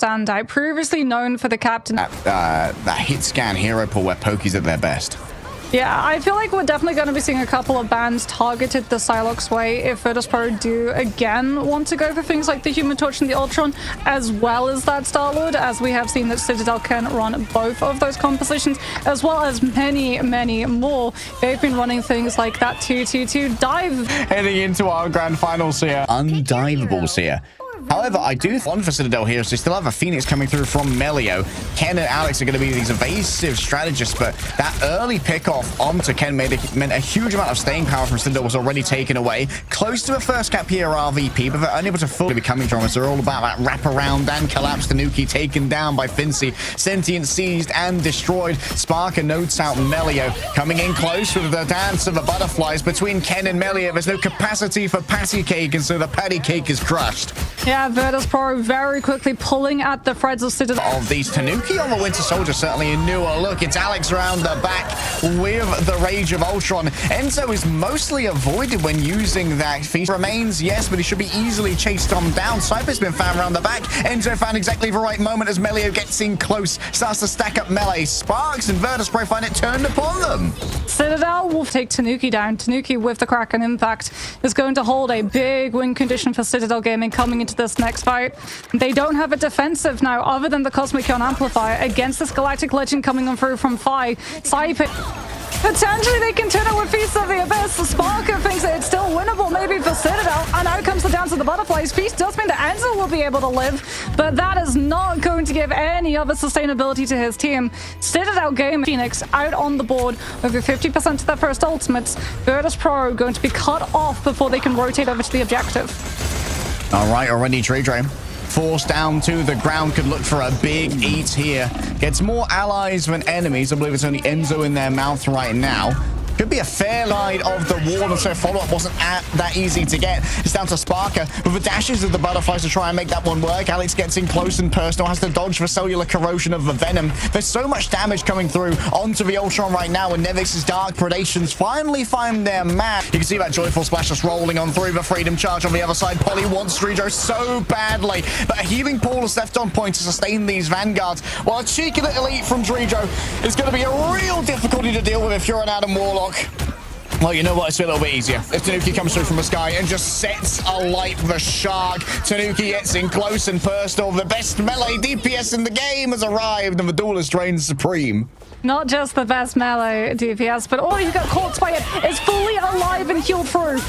standout, previously known for the captain. That hit scan hero pool where Pokies at their best. Yeah, I feel like we're definitely going to be seeing a couple of bans targeted the Psylocke's way if Virtus.pro do again want to go for things like the Human Torch and the Ultron, as well as that Star-Lord, as we have seen that Citadel can run both of those compositions, as well as many, many more. They've been running things like that 2-2-2 dive. Heading into our grand finals here. Undivables here. However, I do want for Citadel here is they still have a Phoenix coming through from Melio. Ken and Alex are going to be these evasive strategists, but that early pick-off onto Ken meant a huge amount of staying power from Citadel was already taken away. Close to a first cap here RVP, but they're unable to fully be coming from us. They're all about that wraparound and collapse. Tanuki taken down by Fincy. Sentient seized and destroyed. Sparker notes out Melio. Coming in close with the dance of the butterflies between Ken and Melio. There's no capacity for patty cake, and so the patty cake is crushed. Yeah, Virtus.pro very quickly pulling at the threads of Citadel. Of these, Tanuki on the Winter Soldier, certainly a newer look. It's Alex around the back with the Rage of Ultron. Enzo is mostly avoided when using that. Feast remains, yes, but he should be easily chased on down. Cypher's been found around the back. Enzo found exactly the right moment as Melio gets in close, starts to stack up melee. Sparks and Virtus.pro find it turned upon them. Citadel will take Tanuki down. Tanuki with the Kraken impact is going to hold a big win condition for Citadel Gaming coming into this next fight. They don't have a defensive now other than the Cosmic Ion Amplifier against this Galactic Legend coming on through from Phi. Potentially they can turn it with Feast of the Abyss. The Sparker thinks that it's still winnable maybe for Citadel, and out comes the dance of the butterflies. Feast does mean that Enzo will be able to live, but that is not going to give any other sustainability to his team. Citadel Game Phoenix out on the board over 50% to their first ultimates. Virtus.pro going to be cut off before they can rotate over to the objective. All right, already Trey forced down to the ground, could look for a big eat here. Gets more allies than enemies. I believe it's only Enzo in their mouth right now. Could be a fair line of the wall, and so follow-up wasn't that easy to get. It's down to Sparker with the dashes of the butterflies to try and make that one work. Alex gets in close and personal, has to dodge the cellular corrosion of the Venom. There's so much damage coming through onto the Ultron right now, and Nevix's Dark Predations finally find their man. You can see that Joyful Splash just rolling on through the Freedom Charge on the other side. Polly wants Strijo so badly, but a healing pool is left on point to sustain these Vanguards, while a cheeky little eat from Strijo is going to be a real difficulty to deal with if you're an Adam Warlock. Well, you know what? It's a little bit easier. If Tanuki comes through from the sky and just sets alight the Shark, Tanuki gets in close and personal. The best melee DPS in the game has arrived, and the duelist reigns supreme. Not just the best melee DPS, but all who got caught by it is fully alive and healed through.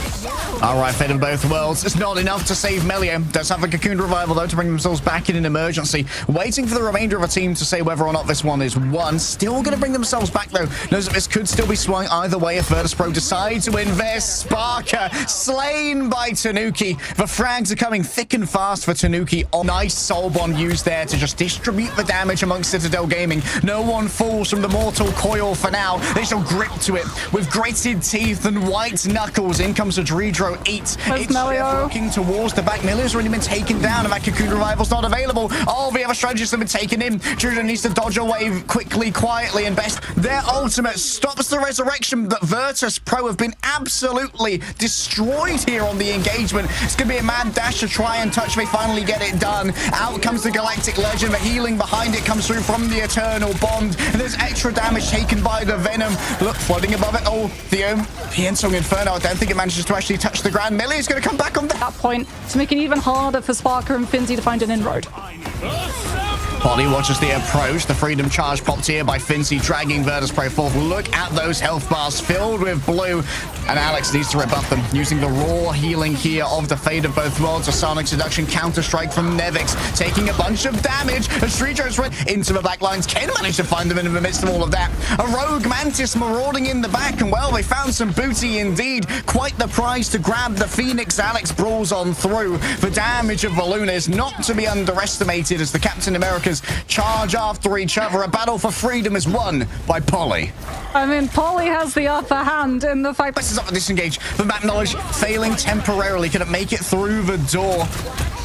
All right, Fate of both worlds. It's not enough to save Melio. Does have a Cocoon Revival, though, to bring themselves back in an emergency. Waiting for the remainder of the team to say whether or not this one is won. Still going to bring themselves back, though. Knows that this could still be swung either way if Virtus.pro decide to invest. Sparker slain by Tanuki. The frags are coming thick and fast for Tanuki. Oh, nice Soul Bond used there to just distribute the damage amongst Citadel Gaming. No one falls from the mortal coil for now. They shall grip to it with gritted teeth and white knuckles. In comes the Dredro 8. It's Melio walking towards the back. Melio's already been taken down, and that Cocoon Revival's not available. Oh, the other strategists have been taken in. Dredro needs to dodge away quickly, quietly, and best. Their ultimate stops the resurrection, but Virtus.pro have been absolutely destroyed here on the engagement. It's going to be a mad dash to try and touch. They finally get it done. Out comes the Galactic Legend. The healing behind it comes through from the Eternal Bond, and there's extra damage taken by the Venom. Look, flooding above it. Oh, the Piensong Inferno. I don't think it manages to actually touch the ground. Millie is going to come back on that point to make it even harder for Sparker and Finzy to find an inroad. Polly watches the approach. The Freedom Charge popped here by Fincy, dragging Virtus.pro forth. Look at those health bars filled with blue. And Alex needs to rebuff them, using the raw healing here of the Fate of Both Worlds. A Sonic Seduction counter-strike from Nevix, taking a bunch of damage. As Strijo's run into the back lines. Ken managed to find them in the midst of all of that. A Rogue Mantis marauding in the back, and well, they found some booty indeed. Quite the prize to grab. The Phoenix Alex brawls on through. The damage of the Luna is not to be underestimated as the Captain Americas charge after each other. A battle for freedom is won by Polly. I mean, Polly has the upper hand in the fight. This is up to disengage. The map knowledge failing temporarily. Can it make it through the door?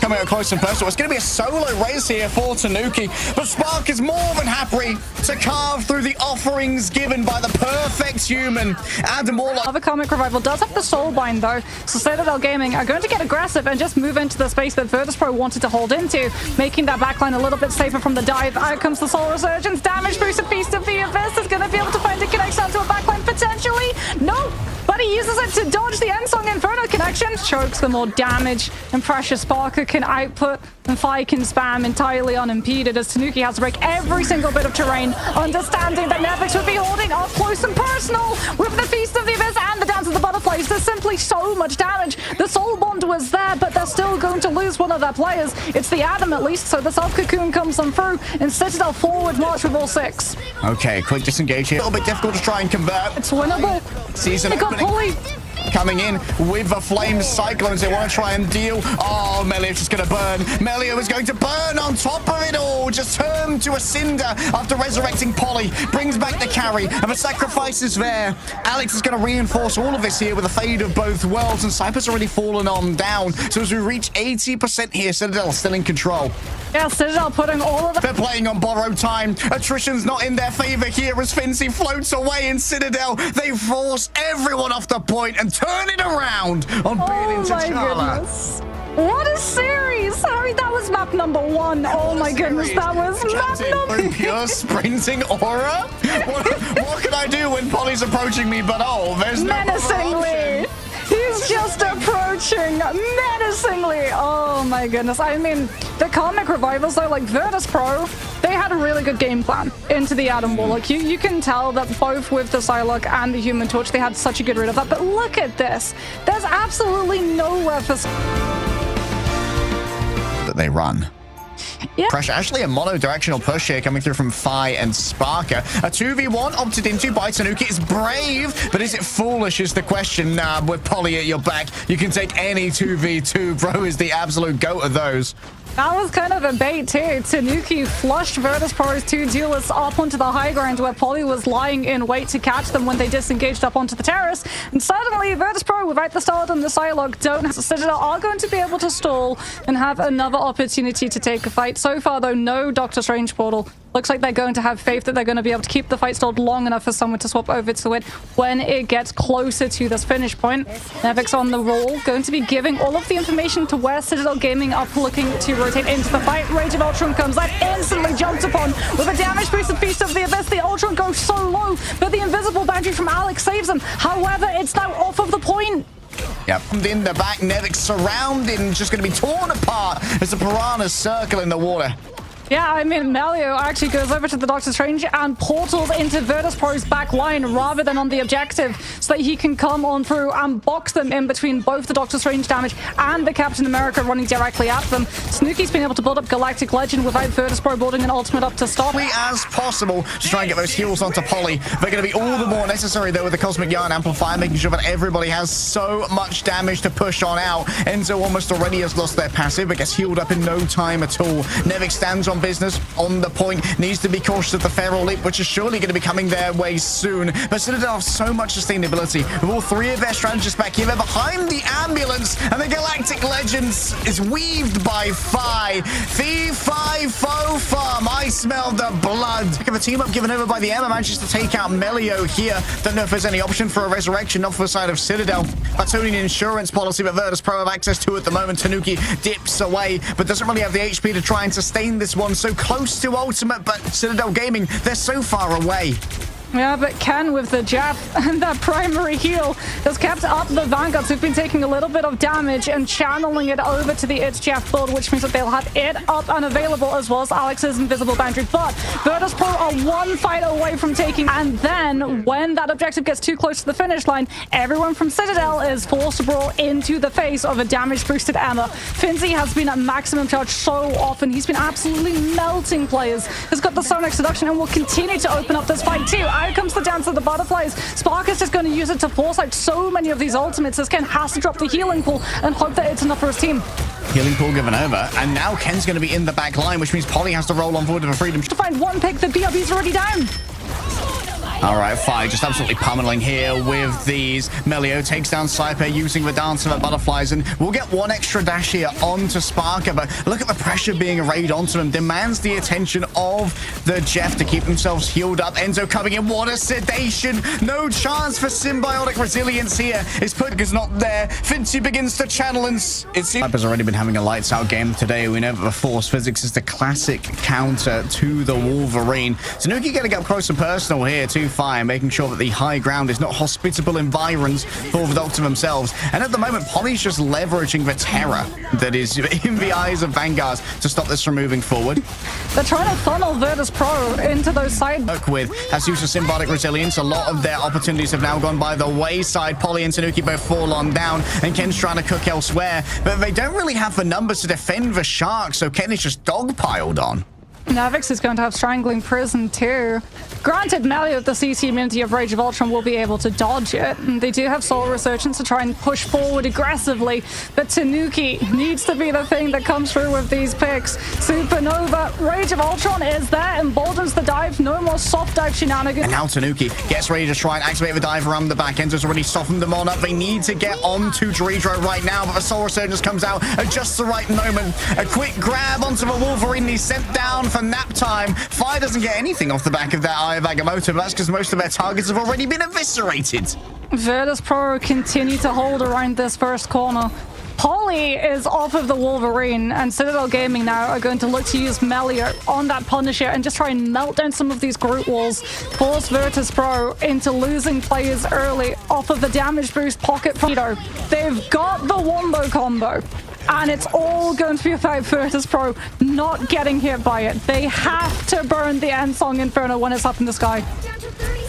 Coming out close and personal. It's going to be a solo race here for Tanuki, but Spark is more than happy to carve through the offerings given by the perfect human. Adam Warlock. Another Comic Revival does have the Soulbind though, so Citadel Gaming are going to get aggressive and just move into the space that Virtus.pro wanted to hold into, making that backline a little bit safer from the dive. Out comes the Soul Resurgence. Damage boost of Feast of the Abyss is going to be able to find a connection onto a backline potentially. No! But he uses it to dodge the Endsong Inferno connection. Chokes the more damage, and Precious Sparker can output, and Fi can spam entirely unimpeded as Tanuki has to break every single bit of terrain, understanding that Nevix would be holding up close and personal with the Feast of the Abyss and the Dance of the Butterflies. There's simply so much damage. The Soul Bond was there, but they're still going to lose one of their players. It's the Adam at least, so the Self-Cocoon comes on through, and Citadel forward march with all 6. Okay, quick disengage here. A little bit difficult to try and convert. It's winnable. Season They got opening. Polly. Coming in with the Flame Cyclones. They want to try and deal. Oh, Melio's just going to burn. Melio is going to burn on top of it all. Just turn to a cinder after resurrecting Polly. Brings back the carry. And the sacrifice is there. Alex is going to reinforce all of this here with a fade of both worlds. And Cypher's already fallen on down. So as we reach 80% here, Citadel still in control. Yeah, Citadel putting all of the... They're playing on borrowed time. Attrition's not in their favor here as Finzi floats away in Citadel. They force everyone off the point and turn it around on being into T'Challa. Goodness. What a series! I mean, that was map number 1. Oh my goodness, that was map number... Pure sprinting aura? What can I do when Polly's approaching me? But there's no Menacingly! He's just approaching menacingly. Oh my goodness. I mean, the Comic Revivals though, like Virtus.pro, they had a really good game plan into the Adam Warlock. You can tell that both with the Psylocke and the Human Torch, they had such a good rid of that. But look at this. There's absolutely nowhere for... that they run. Yeah. Pressure. Actually, a mono-directional push here coming through from Fi and Sparker. A 2v1 opted into by Tanuki. It's brave, but is it foolish is the question. Nah, with Polly at your back, you can take any 2v2. Bro is the absolute goat of those. That was kind of a bait too. Tanuki flushed Virtus.pro's 2 duelists up onto the high ground where Polly was lying in wait to catch them when they disengaged up onto the terrace. And suddenly Virtus.pro, without the Stard and the Psylocke, Citadel are going to be able to stall and have another opportunity to take a fight. So far though, no Doctor Strange portal. Looks like they're going to have faith that they're going to be able to keep the fight stalled long enough for someone to swap over to it when it gets closer to this finish point. Nevix on the roll, going to be giving all of the information to where Citadel Gaming are looking to rotate into the fight. Rage of Ultron comes out, instantly jumped upon with a damage boost of Feast of the Abyss. The Ultron goes so low, but the invisible boundary from Alex saves him. However, it's now off of the point. Yep. In the back, Nevix surrounded and just going to be torn apart as the piranhas circle in the water. Yeah, I mean, Melio actually goes over to the Doctor Strange and portals into Virtus.pro's back line rather than on the objective so that he can come on through and box them in between both the Doctor Strange damage and the Captain America running directly at them. Tanuki's been able to build up Galactic Legend without Virtus.pro building an ultimate up to stop. As possible to try and get those heals onto Polly. They're going to be all the more necessary though with the Cosmic Yarn Amplifier, making sure that everybody has so much damage to push on out. Enzo almost already has lost their passive, but gets healed up in no time at all. Nevix stands on business on the point, needs to be cautious of the Feral Leap, which is surely going to be coming their way soon. But Citadel have so much sustainability with all 3 of their strategists back here. They're behind the ambulance, and the Galactic Legends is weaved by Fi. Fee, Fi, Fo, Fum. I smell the blood. The team up given over by the EMEA manages to take out Melio here. Don't know if there's any option for a resurrection, not for the side of Citadel. That's only an insurance policy that Virtus.pro have access to at the moment. Tanuki dips away, but doesn't really have the HP to try and sustain this one. So close to ultimate, but Citadel Gaming, they're so far away. Yeah, but Ken with the jab and that primary heal has kept up the Vanguards who've been taking a little bit of damage and channeling it over to the It's Jeff build, which means that they'll have it up and available as well as Alex's invisible boundary. But Virtus.pro are 1 fight away from taking, and then when that objective gets too close to the finish line, everyone from Citadel is forced to brawl into the face of a damage boosted Emma. Finzi has been at maximum charge so often. He's been absolutely melting players. Has got the Sonic Seduction and will continue to open up this fight too. Out comes the Dance of the Butterflies. Spark is just going to use it to force out so many of these ultimates as Ken has to drop the healing pool and hope that it's enough for his team. Healing pool given over, and now Ken's going to be in the back line, which means Polly has to roll on forward to the freedom. To find one pick, the BRB's already down. All right, Fi just absolutely pummeling here with these. Melio takes down Saipe using the dance of the butterflies, and we'll get one extra dash here onto Sparker, but look at the pressure being arrayed onto him. Demands the attention of the Jeff to keep themselves healed up. Enzo coming in. What a sedation. No chance for symbiotic resilience here. His put is not there. Fincy begins to channel, and it seems has already been having a lights out game today. We know that the force physics is the classic counter to the Wolverine. Tanuki getting up close and personal here to Fire, making sure that the high ground is not hospitable environs for the Doctor themselves. And at the moment, Polly's just leveraging the terror that is in the eyes of Vanguards to stop this from moving forward. They're trying to funnel Virtus Pro into those side. Work with has used a symbiotic resilience. A lot of their opportunities have now gone by the wayside. Polly and Tanuki both fall on down, and Ken's trying to cook elsewhere, but they don't really have the numbers to defend the Shark, so Ken is just dogpiled on. Navix is going to have Strangling Prison too. Granted, Melio with the CC immunity of Rage of Ultron will be able to dodge it. And they do have Soul Resurgence to try and push forward aggressively, but Tanuki needs to be the thing that comes through with these picks. Supernova, Rage of Ultron is there, emboldens the dive, no more soft dive shenanigans. And now Tanuki gets ready to try and activate the dive around the back. Enzo's already softened them on up. They need to get onto Dredro right now, but the Soul Resurgence comes out at just the right moment. A quick grab onto the Wolverine, and he's sent down for nap time. Fire doesn't get anything off the back of that Eye of Agamotto, but that's because most of their targets have already been eviscerated. Virtus Pro continue to hold around this first corner. Polly is off of the Wolverine, and Citadel Gaming now are going to look to use Melio on that Punisher and just try and melt down some of these Groot walls, force Virtus Pro into losing players early off of the damage boost pocket from Tito. They've got the Wombo combo, and it's all going to be about Virtus Pro not getting hit by it. They have to burn the End Song Inferno when it's up in the sky.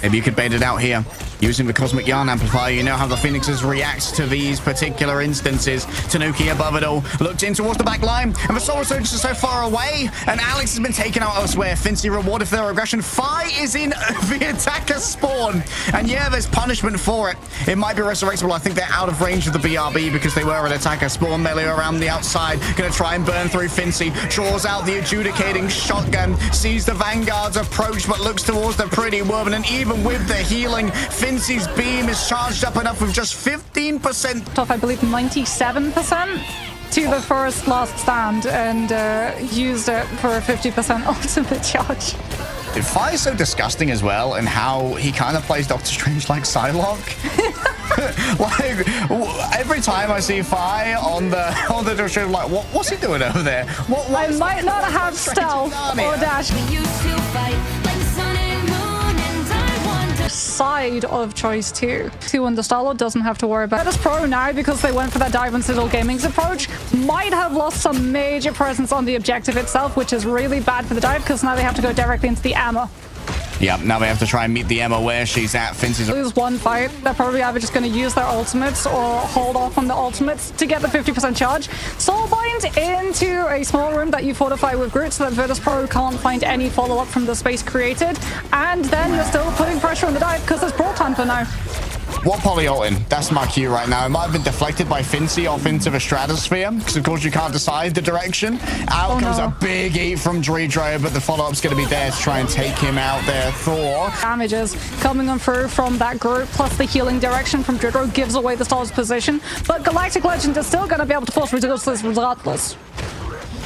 Maybe you could bait it out here. Using the Cosmic Yarn Amplifier, you know how the Phoenixes react to these particular instances. Tanuki above it all, looked in towards the back line, and the Soul Resurgence is so far away, and Alex has been taken out elsewhere. Fincy rewarded for their aggression. Fi is in the attacker spawn, and yeah, there's punishment for it. It might be resurrectable. I think they're out of range of the BRB because they were an attacker spawn. Melee around the outside, gonna try and burn through Fincy. Draws out the adjudicating shotgun, sees the Vanguards approach, but looks towards the Pretty Woman, and even with the healing, Fincy's beam is charged up enough with just 15%. Off, I believe, 97% to the first last stand, and used it for a 50% ultimate charge. Fi is so disgusting as well, and how he kind of plays Doctor Strange like Psylocke. Like every time I see Fi on the Doctor Strange, I'm like, what's he doing over there? What I might not have stealth or dash. Side of choice two. And the Star-Lord doesn't have to worry about Virtus Pro now, because they went for that Dive and Citadel Gaming's approach. Might have lost some major presence on the objective itself, which is really bad for the dive, because now they have to go directly into the ammo. Yeah, now they have to try and meet the Emma where she's at. Fincy's lose one fight. They're probably either just going to use their ultimates or hold off on the ultimates to get the 50% charge. Soulbind into a small room that you fortify with Groot so that Virtus Pro can't find any follow-up from the space created. And then you're still putting pressure on the dive because there's Brawl Time for now. What poly ulting? That's my cue right now. It might have been deflected by Fincy off into the stratosphere, because of course you can't decide the direction. Out comes a big eat from Dredro, but the follow-up's going to be there to try and take him out there. Thor. Damages coming on through from that group, plus the healing direction from Dredro gives away the Star's position, but Galactic Legend is still going to be able to force Ridiculous regardless.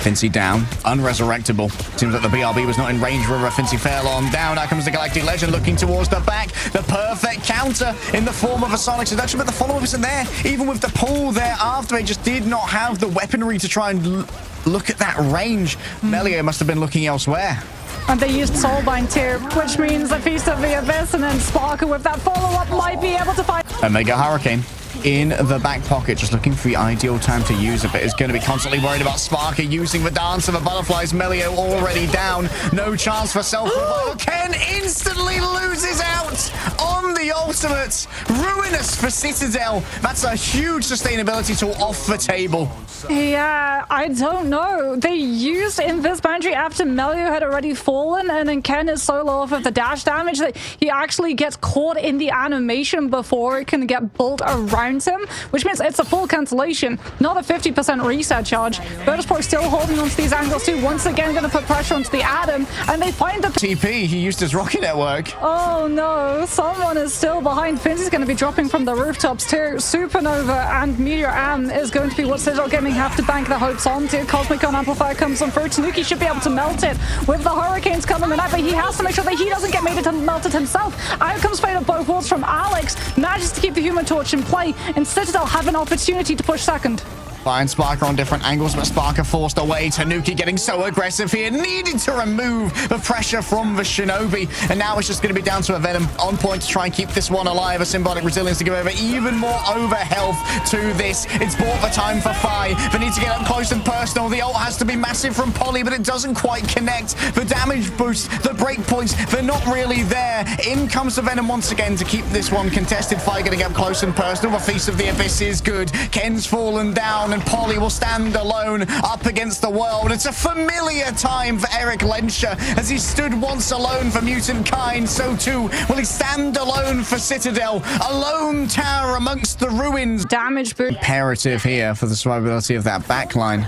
Fincy down, unresurrectable. Seems like the BRB was not in range where Fincy fell on down. Now comes the Galactic Legend looking towards the back. The perfect counter in the form of a Sonic Seduction, but the follow-up isn't there. Even with the pull there after, they just did not have the weaponry to try and look at that range. Melio must have been looking elsewhere. And they used Soulbind too, which means the Feast of the Abyss, and then Sparker with that follow-up might be able to find Omega Hurricane in the back pocket, just looking for the ideal time to use it, but is going to be constantly worried about Sparker using the dance of the butterflies. Melio already down. No chance for self-revival. Ken instantly loses out on the ultimate. Ruinous for Citadel. That's a huge sustainability tool off the table. Yeah, I don't know. They used Invis Boundary after Melio had already fallen, and then Ken is so low off of the dash damage that he actually gets caught in the animation before it can get built around around him, which means it's a full cancellation, not a 50% reset charge. Virtus.pro still holding onto these angles too, once again going to put pressure onto the Adam, and they find the TP, he used his rocket network. Oh no, someone is still behind. Finzy's going to be dropping from the rooftops too. Supernova and Meteor Am is going to be what Citadel Gaming have to bank their hopes onto. Cosmic Gun Amplifier comes on through. Tanuki should be able to melt it with the Hurricanes coming in, but he has to make sure that he doesn't get melted himself. Out comes Fate of both worlds from Alex. Manages to keep the Human Torch in play, and Citadel have an opportunity to push second. Find Sparker on different angles, but Sparker forced away. Tanuki getting so aggressive here, needed to remove the pressure from the Shinobi. And now it's just going to be down to a Venom on point to try and keep this one alive. A Symbiotic Resilience to give over even more over health to this. It's bought the time for Fi. They need to get up close and personal. The ult has to be massive from Polly, but it doesn't quite connect. The damage boost, the breakpoints, they're not really there. In comes the Venom once again to keep this one contested. Fi getting up close and personal. The Feast of the Abyss is good. Ken's fallen down, and Polly will stand alone up against the world. It's a familiar time for Eric Lenscher. As he stood once alone for Mutant Kind, so too will he stand alone for Citadel. A lone tower amongst the ruins. Damage boot. Imperative here for the survivability of that backline.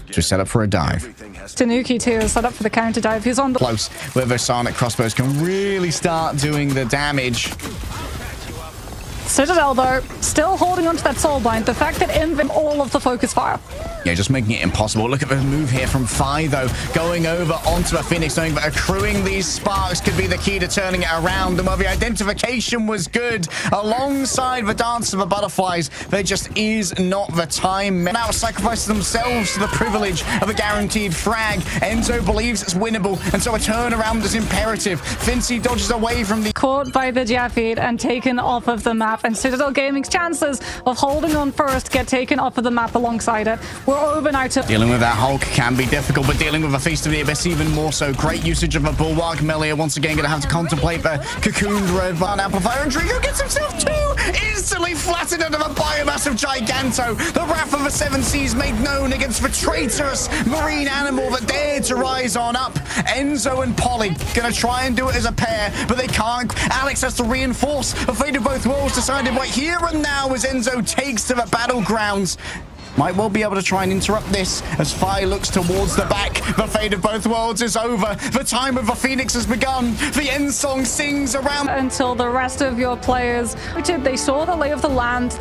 Just set up for a dive. Tanuki too is set up for the counter dive. He's on the close where the Sonic crossbows can really start doing the damage. Citadel, though, still holding onto that soulbind. The fact that Inv all of the focus fire. Yeah, just making it impossible. Look at the move here from Fi, though. Going over onto a Phoenix, knowing that accruing these sparks could be the key to turning it around. And while the identification was good, alongside the dance of the butterflies, there just is not the time. Now sacrificing themselves to the privilege of a guaranteed frag. Enzo believes it's winnable, and so a turnaround is imperative. Fincy dodges away from the... Caught by the Jaffeed and taken off of the map. And Citadel Gaming's chances of holding on first get taken off of the map alongside it. We're over now to... Dealing with that Hulk can be difficult, but dealing with a Feast of the Abyss even more so. Great usage of a Bulwark. Melia once again going to have to contemplate the cocooned red barn amplifier, and Drigo gets himself two! Instantly flattened under the biomass of Giganto. The wrath of the Seven Seas made known against the traitorous marine animal that dared to rise on up. Enzo and Polly going to try and do it as a pair, but they can't. Alex has to reinforce. The fate of both worlds decided right here and now as Enzo takes to the battlegrounds. Might well be able to try and interrupt this as Fi looks towards the back. The fate of both worlds is over. The time of the Phoenix has begun. The end song sings around until the rest of your players. They saw the lay of the land.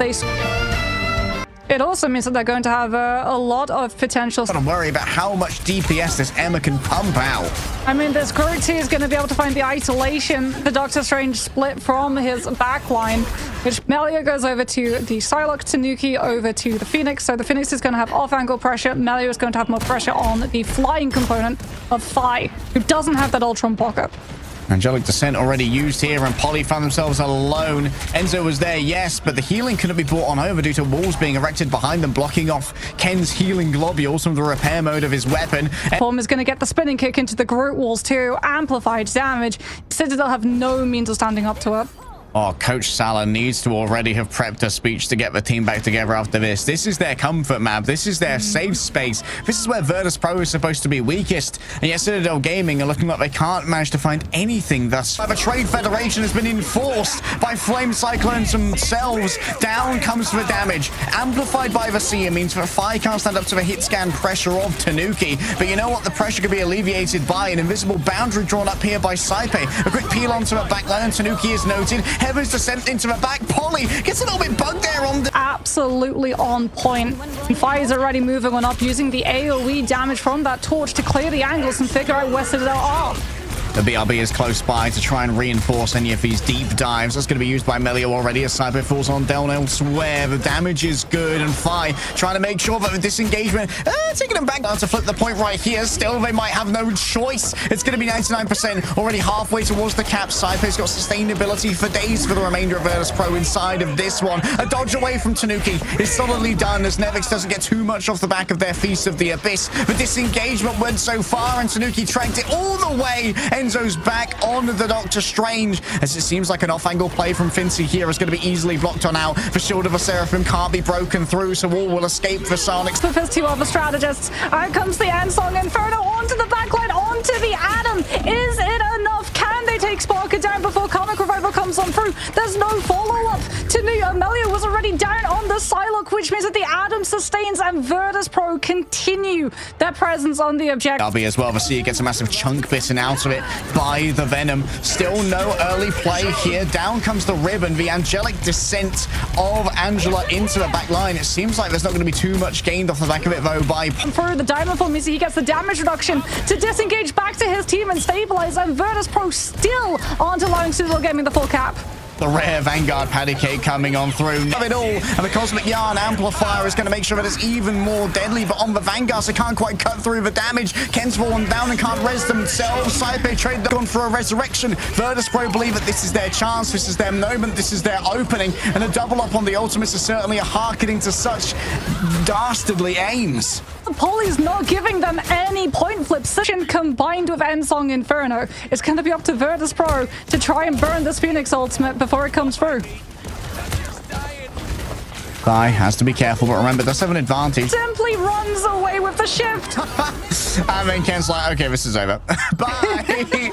It also means that they're going to have a lot of potential. Got to worry about how much DPS this Emma can pump out. I mean, this Groot is going to be able to find the isolation. The Doctor Strange split from his backline, which Melia goes over to the Psylocke, Tanuki over to the Phoenix. So the Phoenix is going to have off-angle pressure. Melia is going to have more pressure on the flying component of Fi, who doesn't have that Ultron pocket. Angelic Descent already used here, and Polly found themselves alone. Enzo was there, yes, but the healing couldn't be brought on over due to walls being erected behind them, blocking off Ken's healing globules from the repair mode of his weapon. Form is going to get the spinning kick into the Groot walls too. Amplified damage. Citadel have no means of standing up to it. Oh, Coach Salah needs to already have prepped a speech to get the team back together after this. This is their comfort map. This is their safe space. This is where Virtus.pro is supposed to be weakest. And yet Citadel Gaming are looking like they can't manage to find anything thus. The Trade Federation has been enforced by Flame Cyclones themselves. Down comes the damage. Amplified by the Seer means that Fi can't stand up to the hit scan pressure of Tanuki. But you know what? The pressure could be alleviated by an invisible boundary drawn up here by Saipe. A quick peel onto the back line, and Tanuki is noted. Heaven's Descent into the back. Polly gets a little bit bugged there on the... Absolutely on point. Fi is already moving on up, using the AoE damage from that torch to clear the angles and figure out where Citadel are. The BRB is close by to try and reinforce any of these deep dives. That's going to be used by Melia already as Cyber falls on down elsewhere. The damage is good, and Fi trying to make sure that the disengagement, taking them back down to flip the point right here. Still, they might have no choice. It's going to be 99%, already halfway towards the cap. Cyber's got sustainability for days for the remainder of Virtus.pro inside of this one. A dodge away from Tanuki is solidly done as Nevix doesn't get too much off the back of their Feast of the Abyss. The disengagement went so far, and Tanuki tracked it all the way. Enzo's back on the Doctor Strange, as it seems like an off-angle play from Fincy here is going to be easily blocked on out. The shield of a Seraphim can't be broken through, so all will escape for Sonics. With his two other strategists, out comes the end song. Inferno onto the backline, onto the Atom. Is it enough? Can they take Sparker down before Comic Revival comes on through? There's no follow-up. Amelia was already down on the Psylocke, which means that the Adam sustains and Virtus Pro continue their presence on the objective. Darby as well. Vasily gets a massive chunk bitten out of it by the Venom. Still no early play here. Down comes the ribbon. The angelic descent of Angela into the back line. It seems like there's not going to be too much gained off the back of it, though, by... Through the diamond form, you see he gets the damage reduction to disengage back to his team and stabilize, and Virtus Pro still aren't allowing Citadel Gaming the full cap. The rare Vanguard patty cake coming on through. Of it all, and the Cosmic Yarn Amplifier is going to make sure that it's even more deadly, but on the Vanguards, they can't quite cut through the damage. Ken's fallen down and can't res themselves. Saipe trade gone for a resurrection. Virtus Pro believe that this is their chance, this is their moment, this is their opening, and a double up on the ultimates is certainly a hearkening to such dastardly aims. Polly's not giving them any point flips. Combined with Ensong Inferno, it's going to be up to Virtus Pro to try and burn this Phoenix ultimate before it comes through. Guy has to be careful, but remember, does have an advantage. Simply runs away with the shift. And then Ken's like, okay, this is over. Bye.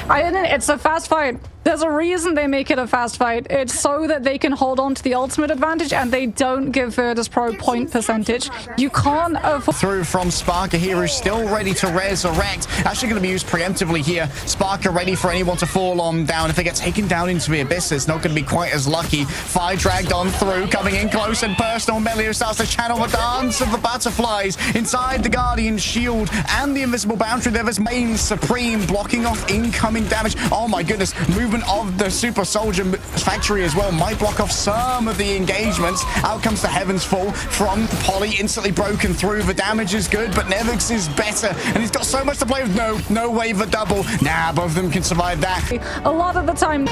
It's a fast fight. There's a reason they make it a fast fight. It's so that they can hold on to the ultimate advantage and they don't give Virtus Pro point percentage. You can't afford... Through from Sparker here, who's still ready to resurrect. Actually going to be used preemptively here. Sparker ready for anyone to fall on down. If they get taken down into the abyss, it's not going to be quite as lucky. Fire dragged on through, coming in close and personal. Melio starts to channel the dance of the butterflies inside the Guardian shield and the invisible boundary. There is main supreme blocking off incoming damage. Oh my goodness, movement of the Super Soldier factory as well might block off some of the engagements. Out comes the Heaven's Fall from Polly, instantly broken through. The damage is good, but Nevix is better, and he's got so much to play with. No way for double. Nah, both of them can survive that. A lot of the time,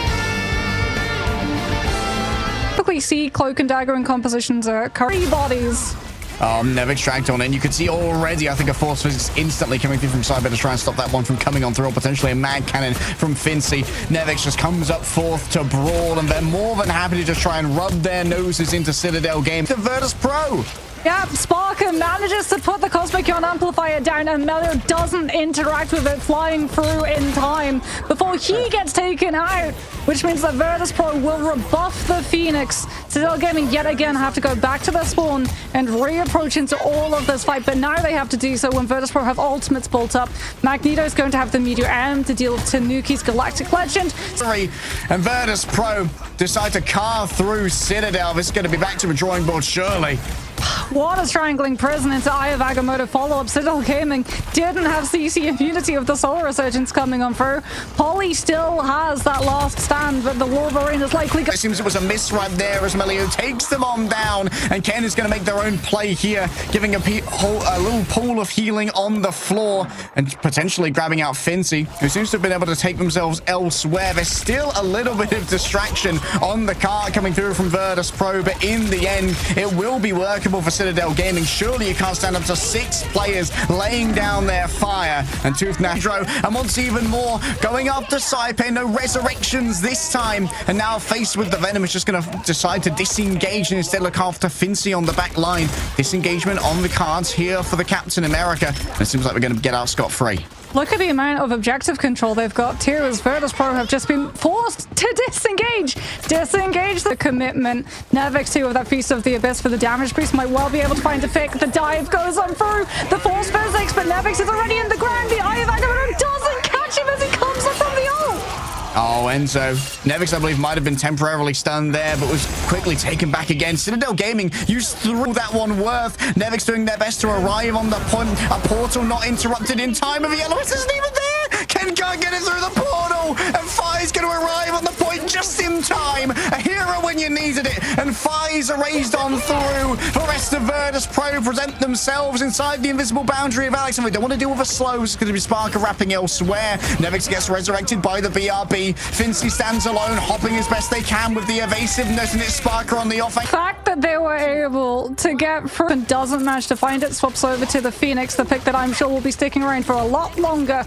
we see Cloak and Dagger in compositions are curry bodies. Nevix dragged on in. You can see already, I think, a Force Physics instantly coming through from Cyber to try and stop that one from coming on through, or potentially a Mad Cannon from Fincy. Nevix just comes up fourth to brawl, and they're more than happy to just try and rub their noses into Citadel game. The Virtus Pro. Yeah, Sparker manages to put the Cosmic Yarn Amplifier down, and Melio doesn't interact with it, flying through in time before he gets taken out, which means that Virtus Pro will rebuff the Phoenix. Citadel Gaming yet again have to go back to their spawn and reapproach into all of this fight, but now they have to do so when Virtus Pro have ultimates built up. Magneto is going to have the Meteor M to deal with Tanuki's Galactic Legend. And Virtus Pro decide to carve through Citadel. This is going to be back to the drawing board, surely. What a strangling prison into Eye of Agamotto follow-up. Citadel Gaming didn't have CC immunity of the Solar Resurgence coming on through. Polly still has that last stand, but the Wolverine is likely... It seems it was a miss right there as Melio takes them on down, and Ken is going to make their own play here, giving a little pool of healing on the floor and potentially grabbing out Fincy, who seems to have been able to take themselves elsewhere. There's still a little bit of distraction on the cart coming through from Virtus Pro, but in the end, it will be workable for Citadel Gaming. Surely you can't stand up to 6 players laying down their fire. And Tooth Nitro, and wants even more, going after Saipe. No resurrections this time, and now faced with the Venom is just going to decide to disengage and instead look after Fincy on the back line. Disengagement on the cards here for the Captain America, and it seems like we're going to get out scot-free. Look at the amount of objective control they've got too, as Virtus Pro have just been forced to disengage. Disengage the commitment. Nevix too with that Feast of the Abyss for the damage boost might well be able to find a pick. The dive goes on through the Force Physics, but Nevix is already in the ground. The Eye of Agamotto doesn't catch him as he comes up from the ult. Oh, Enzo. Nevix, I believe, might have been temporarily stunned there, but was quickly taken back again. Citadel Gaming used through that one worth. Nevix doing their best to arrive on the point. A portal not interrupted in time, and the Yellow isn't even there. Ken can't get it through the portal, and Fi's going to arrive on the point just in time. A hero when you needed it, and Fi's are raised on through. The rest of Virtus Pro present themselves inside the invisible boundary of Alex, and we don't want to deal with a slow. It's going to be Sparker wrapping elsewhere. Nevix gets resurrected by the BRB. Fincy stands alone, hopping as best they can with the evasiveness, and it's Sparker on the offense. The fact that they were able to get through and doesn't manage to find it swaps over to the Phoenix, the pick that I'm sure will be sticking around for a lot longer.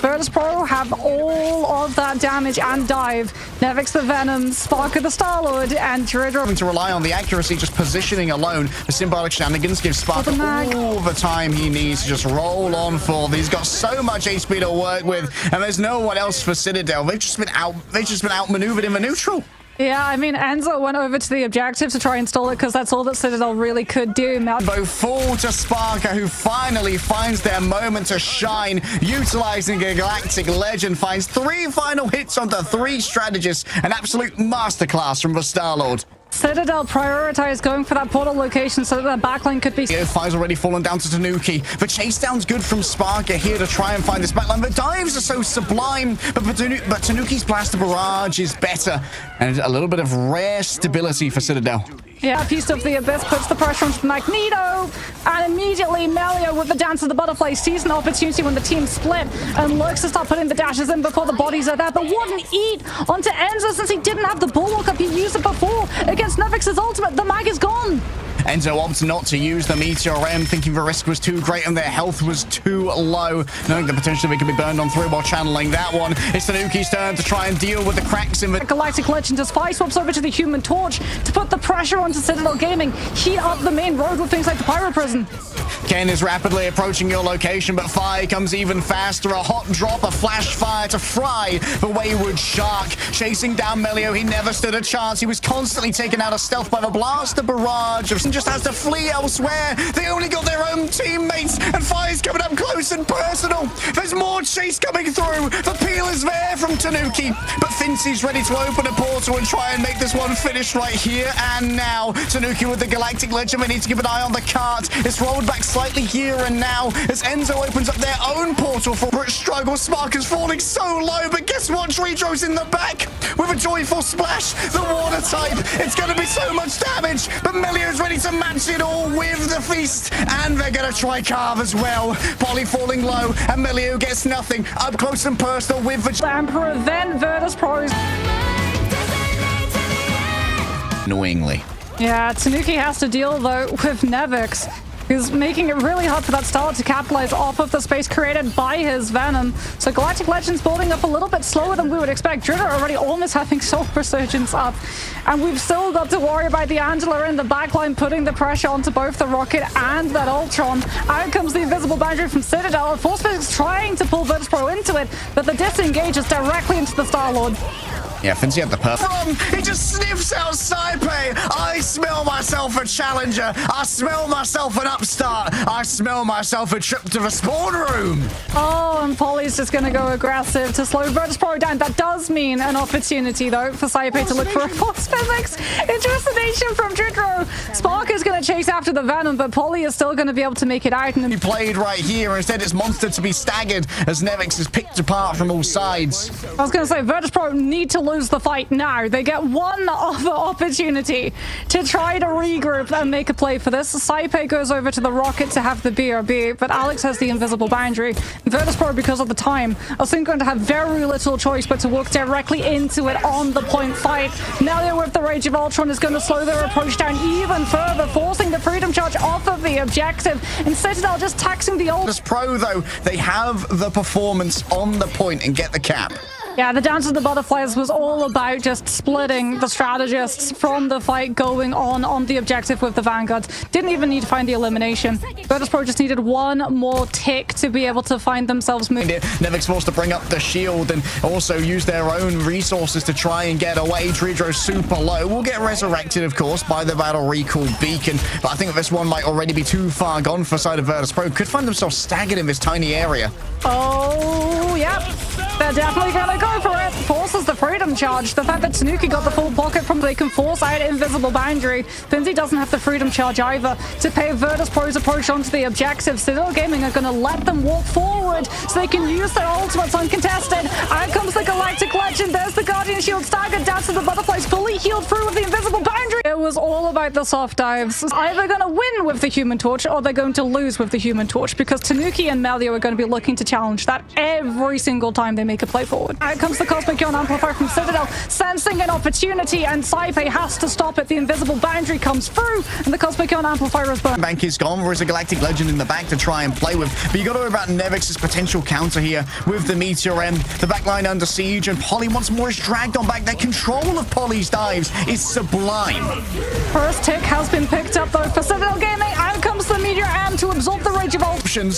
Virtus Pro have all of that damage and dive. Nevix the Venom, Sparker the Star-Lord, and Dredra. Having to rely on the accuracy, just positioning alone. The symbolic shenanigans give Sparker all the time he needs to just roll on forth. He's got so much HP to work with, and there's no one else for Citadel. They've just been outmaneuvered in the neutral. Yeah, I mean, Enzo went over to the objective to try and stall it because that's all that Citadel really could do. Both fall to Sparker, who finally finds their moment to shine, utilizing a Galactic Legend, finds 3 final hits onto 3 strategists. An absolute masterclass from the Star-Lord. Citadel prioritized going for that portal location so that their backline could be... Fire's already fallen down to Tanuki. The chase down's good from Sparker here to try and find this backline. The dives are so sublime, but Tanuki's Blaster Barrage is better. And a little bit of rare stability for Citadel. Yeah, Piece of the Abyss puts the pressure onto Magneto, and immediately Melio with the Dance of the Butterfly sees an opportunity when the team split and looks to start putting the dashes in before the bodies are there, but wouldn't eat onto Enzo since he didn't have the Bulwark up. He used it before against Nevix's ultimate. The mag is gone. Enzo opts not to use the Meteor M, thinking the risk was too great and their health was too low, knowing that potentially they could be burned on through while channeling that one. It's Tanuki's turn to try and deal with the cracks in the... Galactic Legend as Fi swaps over to the Human Torch to put the pressure onto Citadel Gaming. Heat up the main road with things like the Pyro Prison. Ken is rapidly approaching your location, but Fi comes even faster. A hot drop, a flash fire to fry the Wayward Shark. Chasing down Melio, he never stood a chance. He was constantly taken out of stealth by the Blaster Barrage of just has to flee elsewhere. They only got their own teammates, and Fire's coming up close and personal. There's more chase coming through. The peel is there from Tanuki, but Fincy's ready to open a portal and try and make this one finish right here and now. Tanuki with the Galactic Legend. They need to keep an eye on the cart. It's rolled back slightly here and now as Enzo opens up their own portal for British struggle. Sparker's falling so low, but guess what? Tridro's in the back with a joyful splash. The water type. It's going to be so much damage, but Melio's ready to match it all with the feast, and they're going to try carve as well. Polly falling low, and Melio gets nothing. Up close and personal with the Emperor, then Virtus Pros. Annoyingly. Yeah, Tanuki has to deal though with Nevix, who's making it really hard for that Starlet to capitalize off of the space created by his Venom. So Galactic Legend's building up a little bit slower than we would expect. Dritter already almost having Soul Resurgence up. And we've still got to worry about the Angela in the backline putting the pressure onto both the Rocket and that Ultron. Out comes the invisible boundary from Citadel. Force Physics trying to pull Virtus Pro into it, but the disengage is directly into the Star-Lord. Yeah, Fincy had the perfect. He just sniffs out Saipe. I smell myself a challenger. I smell myself an upstart. I smell myself a trip to the spawn room. Oh, and Polly's just going to go aggressive to slow Virtus Pro down. That does mean an opportunity, though, for Saipe to look for a Force Physics. Interceptation from Tridro. Spark is going to chase after the Venom, but Polly is still going to be able to make it out. And he played right here. Instead, it's Monster to be staggered as Nevix is picked apart from all sides. I was going to say, Virtus Pro need to lose the fight now. They get one other opportunity to try to regroup and make a play for this. Saipe goes over to the Rocket to have the BRB, but Alex has the invisible boundary. Virtus Pro, because of the time, are soon going to have very little choice but to walk directly into it on the point fight. Melio with the Rage of Ultron is going to slow their approach down even further, forcing the Freedom Charge off of the objective. And Citadel just taxing the ult. Pro, though, they have the performance on the point and get the cap. Yeah, the Dance of the Butterflies was all about just splitting the strategists from the fight going on the objective with the Vanguard. Didn't even need to find the elimination. Virtus Pro just needed one more tick to be able to find themselves moving. Nevix forced to bring up the shield and also use their own resources to try and get away. Tridro's super low. Will get resurrected, of course, by the Battle Recall Beacon, but I think that this one might already be too far gone for side of Virtus Pro. Could find themselves staggered in this tiny area. Oh, yep. They're definitely going to go for it. Forces the Freedom Charge. The fact that Tanuki got the full pocket from they can force out invisible boundary. Finzy doesn't have the Freedom Charge either to pay Virtus Pro's approach onto the objective. Citadel Gaming are going to let them walk forward so they can use their ultimates uncontested. Out comes the Galactic Legend. There's the Guardian Shield staggered. Dance of the Butterflies fully healed through with the invisible boundary. It was all about the soft dives. Either going to win with the Human Torch or they're going to lose with the Human Torch, because Tanuki and Melio are going to be looking to challenge that every single time they make a play forward. Out comes the Cosmic Yawn Amplifier from Citadel, sensing an opportunity, and Saipe has to stop it. The invisible boundary comes through, and the Cosmic Yawn Amplifier is burned. Bank is gone. There's a Galactic Legend in the back to try and play with, but you got to worry about Nevix's potential counter here with the Meteor M. The backline under siege, and Polly once more is dragged on back. Their control of Polly's dives is sublime. First tick has been picked up, though, for Citadel Gaming. Out comes the Meteor M to absorb the Rage of Ultron.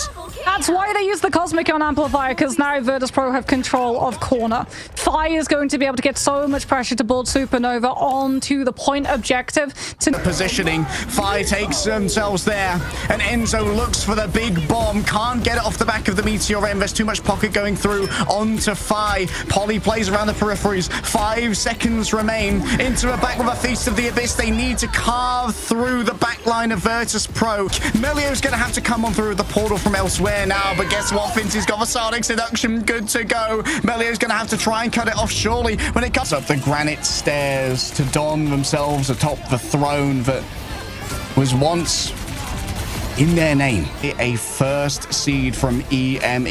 That's why they use the Cosmic Ion Amplifier, because now Virtus Pro have control of corner. Fire is going to be able to get so much pressure to build Supernova onto the point objective. Positioning, Fire takes themselves there, and Enzo looks for the big bomb. Can't get it off the back of the Meteor Ram. There's too much pocket going through onto Fi. Polly plays around the peripheries. 5 seconds remain. Into a back with a Feast of the Abyss. They need to carve through the back line of Virtus Pro. Melio's going to have to come on through the portal from elsewhere now, but guess what? Finzy's got the Sonic Seduction good to go. Melio's going to have to try and cut it off surely when it comes up the granite stairs to don themselves atop the throne that was once in their name. A first seed from EMEA.